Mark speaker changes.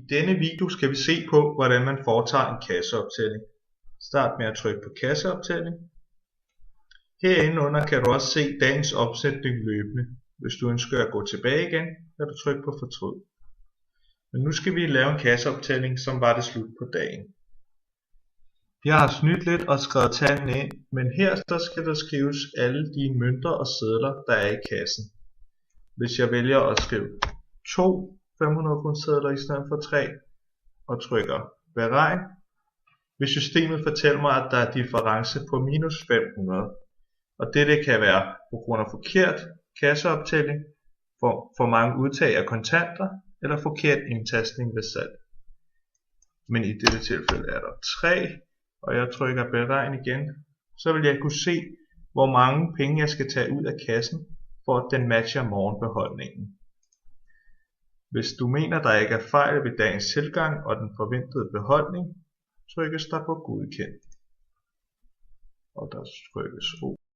Speaker 1: I denne video skal vi se på, hvordan man foretager en kasseoptælling. Start med at trykke på kasseoptælling. Herinde under kan du også se dagens opsætning løbende. Hvis du ønsker at gå tilbage igen, kan du trykke på fortryd. Men nu skal vi lave en kasseoptælling, som var det slut på dagen. Jeg har snydt lidt og skrevet tallene ind, men her skal der skrives alle de mønter og sedler, der er i kassen. Hvis jeg vælger at skrive 2 500 kronesedler i stedet for 3 og trykker beregn, vil systemet fortælle mig, at der er difference på minus 500. Og dette kan være på grund af forkert kasseoptælling, for mange udtag af kontanter eller forkert indtastning ved salg. Men i dette tilfælde er der 3, og jeg trykker beregn igen, så vil jeg kunne se, hvor mange penge jeg skal tage ud af kassen, for at den matcher morgenbeholdningen. Hvis du mener, der ikke er fejl ved dagens tilgang og den forventede beholdning, trykkes der på godkend. Og der trykkes OK.